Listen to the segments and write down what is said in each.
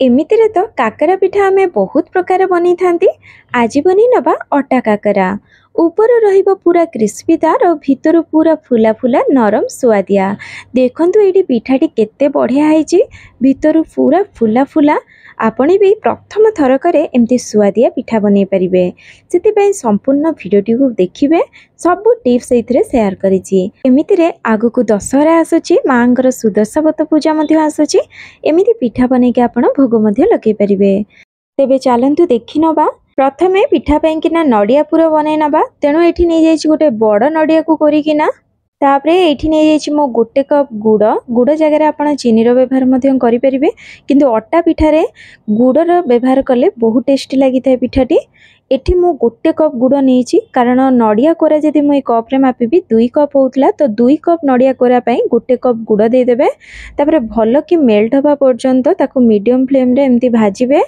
एमितिरे तो काकरा पिठा आमे बहुत प्रकार बनी थांती। आज बनी नबा अटा काकरा। ऊपर रहिबो पूरा क्रिस्पीदार और भीतर पूरा फुला फुला नरम सुआदिया। देखंतु एडी पिठाटी केते बढ़िया हैची, भीतर पूरा फुला फुला। आपण भी प्रथम थरकरे एमती सुआदिया पिठा बनै परिबे। सेतिपई संपूर्ण भिडियोटी को देखिबे, सब टिप्स एथिरे शेयर करिछि। एमितिरे आगु दशहरा आसुछि, मांकर सुदर्शा व्रत पूजा मध्ये आसुछि। एमिति पिठा बनै के आपण भोग मध्ये लगे परिबे। तेबे चलंतु देखि नबा। प्रथमे पिठा पई किना नडिया पुर बनै नबा। तेणु एठी नै जाइछि गोटे बड़ नडिया को करी किना। तापरे एठी नै जाइछि मो गोटे कप गुड़ जगह आपण चीनी रो व्यवहार मध्यम करि परिबे, किंतु अट्टा पिठा रे गुड़ रो व्यवहार कले बहुत टेस्टी लागि थाए पिठाटी। एठी मो गोटे कप गुड़ नेछि, कारण नडिया कोरा जदि मो कप रे मापिबी 2 कप होतला तो 2 कप नडिया कोरा पई गोटे कप गुड़ दे देबे। तापरे भलो कि मेल्ट हबा पर्यंत ताको मीडियम फ्लेम रे एमती भाजिबे।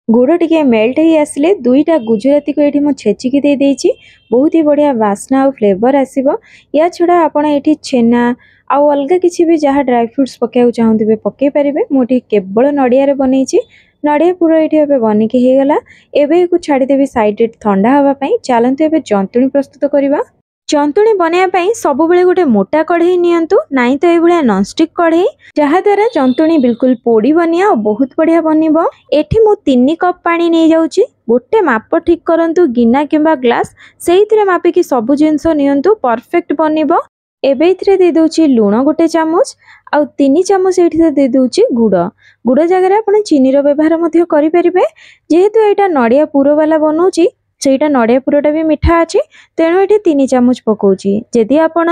गुड़ टिके मेल्ट ही आसले 2टा गुजराती को एठी मो छेचिकी दे देछि। बहुत ही बढ़िया वासना और फ्लेवर आसीबो। या छुड़ा आपण एठी छेना आ अलगा किछि भी जहा ड्राई फ्रूट्स पकाउ चाहंतिबे पकाई परिबे। मोठी केवल नडिया रे बनेछि। नडिया पूरा एठी एबे बनि के हे गला। एबे को छाडी देबी साइड रे ठंडा हवा पई। चलंतु एबे जंतुणी प्रस्तुत करिबा। जंतुणी बनाया पई सब बेले गोटे मोटा कढ़ई नियंतु, नाई तो ए भलिया नॉनस्टिक कढ़ई, जहा द्वारा जंतुणी बिल्कुल पोड़ी बनिया और बहुत बढ़िया बनिबो। एठी मु 3 कप पानी नै जाउची। गोटे माप ठीक करंतु, गिना किंबा ग्लास सेइथिरे मापी कि सब जिंस नियंतु, परफेक्ट बनिबो। एबे इथिरे दे दोची लूण गोटे चामच आ 3 चामच एठी दे दोची गुड़ जगह आपण चीनी रो व्यवहार मध्य करि परिबे। जेहेतु एटा नडिया पुरो वाला बनौची, सेटा नडिया पुरोटा भी मिठा अछि, तेणु एठी 3 चामच पकोची। जदि आपण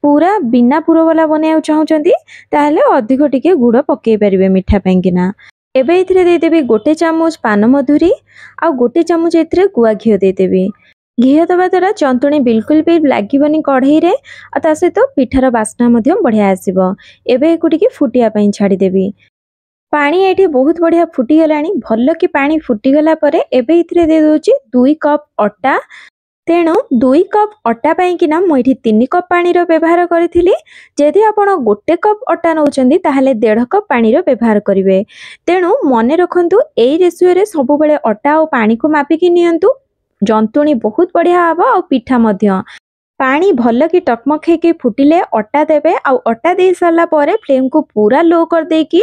पूरा बिना पुरो वाला बनाउ चाहउचंती ताहले अधिक टिके गुड़ पकेई परिबे मिठा पैंकिना। एबे इथिरे दे देबी गोटे चामच पान मधुरी आ गोटे चामच एथिरे गुआ घियो दे देबी। घियो दबा द्वारा जंतुणी बिल्कुल भी लागिबनी कढ़ई रे, आ ता सहित पिठार बास्ना मध्यम बढ़िया आसीबो। एबे एकुटी टिके फुटिया पई छाडी देबी। पानी एठी बहुत बढ़िया फुटी गलानी। भल्लो कि पानी फुटी गला परे एबे इथिरे दे दोची 2 कप अटा। तेणु 2 कप अटा पई किना मो एठी 3 कप पानी रो व्यवहार करिथिली। जदि आपण गोटे कप अटा नउचंदी ताहले 1.5 कप पानी रो व्यवहार करिवे। तेणु मने रखंतु एई रेशियो रे सब बेले अटा और पानी को मापी कि नियंतु। जंतुणी बहुत बढ़िया हबो और पिठा मध्य। पानी भल कि टकमक हे फुटिले अटा देबे। आ अटा दे सारा परे फ्लेम को पूरा लो कर दे कि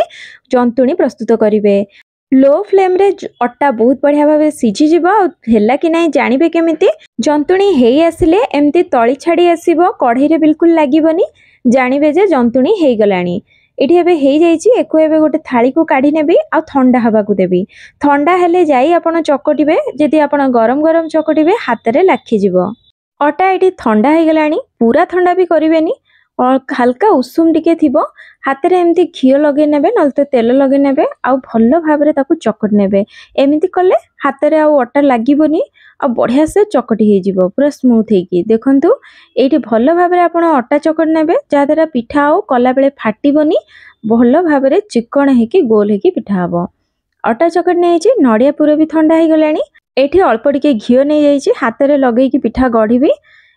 जंतुणी प्रस्तुत करिवे। लो फ्लेम रे अटा बहुत बढ़िया भावे सिझी जिवो। हेला कि नाही जानिबे केमिति, जंतुणी हेई आसिले एमती तळी छाडी आसीबो, कढ़ई रे बिल्कुल लागिबनी। जानिबे जे जंतुणी हेई गलानी। एठी एबे हेई जाईची। एको एबे गोटे थाली को काढी नेबी आ ठंडा हवा को देबी। ठंडा हेले जाई आपण चकटिबे। जदि आपण गरम गरम चकटिबे हाथ रे लाखि जिवो। अटा एठी ठंडा हे गलानी, पूरा ठंडा भी करिवेनी। और हल्का उषुम टिके थिबो, हाथ रे एमती घियो लगे नेबे नल तो तेल लगे नेबे आ भल्लो भाबरे ताकू चकट नेबे। एमिति कले हाथ रे आ अटा लागिबोनी आ बढ़िया से चकटी हे जिवो, पूरा स्मूथ हे की। देखंतु एठी भल्लो भाबरे आपण अटा चकट नेबे, जा द्वारा पिठा आ कला बेले फाटिबोनी। भल्लो भाबरे चिकण हे की गोल हे की पिठा हबो। अटा चकट नेछि। नडिया पुरो भी ठंडा हे गलानी। एठी अल्प टिके घियो नै जाइछि। हाथ रे लगै की पिठा गढिबी।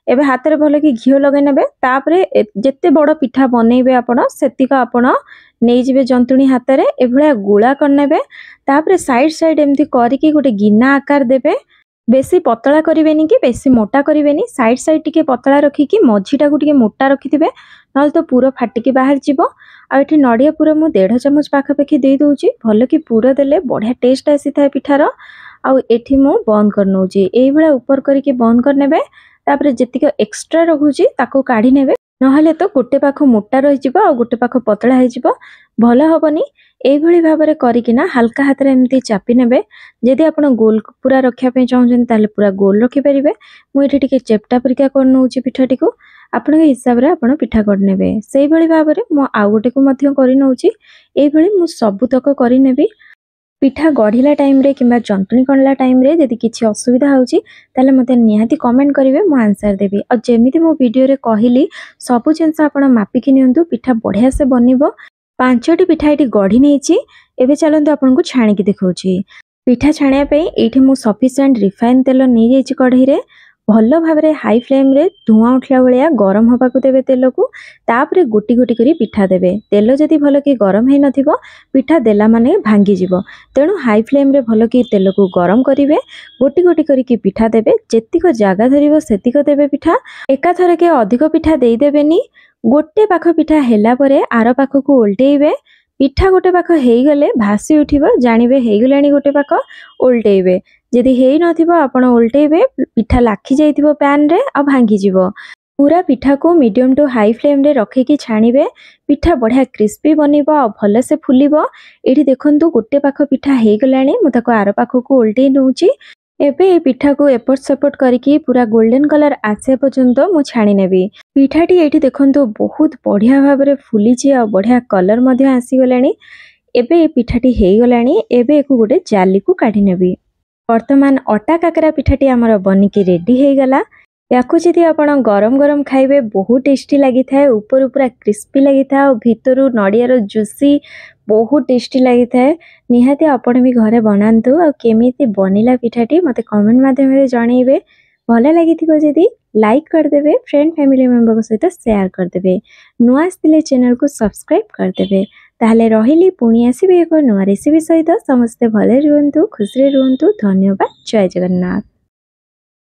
एबे हाथ रे भलो कि घियो लगे नेबे। तापरे जेते बड़ पिठा बनेइबे आपण सेतिका आपण नै जिवे जंतुणी हाथ रे एभळा गुळा कर नेबे। तापरे साइड साइड एमती करी की गोटे गिना आकार देबे। बेसी पतला करिवेनी कि बेसी मोटा करिवेनी। साइड साइड टिके पतला रखी की मझीटा को टिके मोटा रखिथिबे, नल तो पूरा फाटी की बाहर जिवो। आ एठी नडिया पूरा मु 1.5 चामच पाखा पाखी दे दोउची। भलो कि पूरा देले बढ़िया टेस्ट आसी थाए पिठार। आ एठी मु बंद कर नउची। एई भळा ऊपर करी के बंद कर नेबे। तापरे जेतिक एक्स्ट्रा रहुची ताको काढी नेबे, नहले तो गोटे पाख मोटा रहि जिवो आ गोटे पाख पतला हे जिवो, भलो हबनी। एई भଳି भाबरे करी किना हल्का हाथ रे एमती चापी नेबे। जदि आपण गोल पूरा रखिया पे चाहउछन ताले पूरा गोल रखि परिबे। मु एठी टिके चेपटा परिका कर नउची पिठाटी को। आपण के हिसाब रे आपण पिठा कर नेबे। सेई भଳି भाबरे मु आ गोटे को मध्य करि नउची। एई भଳି मु सब तक करि नेबी। पिठा गढ़िला टाइम रे किंबा जंतुणी करला टाइम रे जदि किछि असुविधा होउची ताले मते निहाती कमेंट करिवे, मु आंसर देबी। और जेमिति मो वीडियो रे कहिली सब जिंस आपण मापी कि नियंतु, पिठा बढ़िया से बनिबो। 5टी पिठा एठी गढ़ी नेछि। एबे चलंतु आपन को छाणी कि देखौची। पिठा छाणिया पे एठी मु सफिशिएंट रिफाइन तेल नै जाइछि कढ़ई रे। भल भाव हाई फ्लेम रे धुआं उठला भाया गरम होगा देवे तेल को तापर गोटी गोटी करी पिठा देवे। तेल जदि भल कि गरम है नथिबो पिठा देला माने भांगी जिवो। तेणु हाई फ्लेम रे भल कि तेल को गरम करिवे, गोटी गोटी करी पिठा देवे। जेतिक जागा धरिबो सेतिक देवे पिठा। एका थरे के अधिक पिठा देई देबेनी। गोटे पाख पिठा हैला परे आर पाख को उल्टेइबे। पिठा गोटे पाख हेगले भासी उठिबो जानिबे हेगलाणी गोटे पाख उल्टेइबे। जदि हेई नथिबो आपण उल्टेइबे पिठा लाखी जाइथिबो पैन रे आ भांगी जिवो। पूरा पिठा को मीडियम टू हाई फ्लेम रे रखिकी छाणिबे। पिठा बढ़िया क्रिस्पी बनिबो आ भल से फुलिबो। एठी देखंतु गोटे पाख पिठा हेगलाणी मु ताको आर पाख को उल्टेइ नउची। एबे ए पिठा को एपट सेपट करिकी पूरा गोल्डन कलर आसे पर्यंत मु छाणी नेबी। पिठाटी एठी देखंतु बहुत बढ़िया भाव रे फुलिची आ बढ़िया कलर मध्ये आसी गलाणी। एबे ए पिठाटी हेई गलाणी। एबे एको गोटे जाली को काढी नेबी। वर्तमान अटा काकरा पिठाटी आमर बनिकी रेडी हो गला। याकू जदि आपण गरम गरम खाइबे बहुत टेस्टी लगी थाए। ऊपर पूरा क्रिस्पी लगी था और भीतर नड़ियार जुसी बहुत टेस्टी लगी थाए। निहाती आपण भी घरे बनातु आ केमिति बनिला पिठाटी मते कमेंट माध्यम रे जणाइबे। भल लगी जदि लाइक करदेवे, फ्रेंड फैमिली मेंबर सहित शेयर करदेवे। नुआ आसले चैनल को सब्सक्राइब करदेवे। ताहले रहिली पुणी आसीबे एक नुआ रेसिपी सहित। समस्ते भले रुहंतु, खुशी रुहंतु। धन्यवाद। जय जगन्नाथ।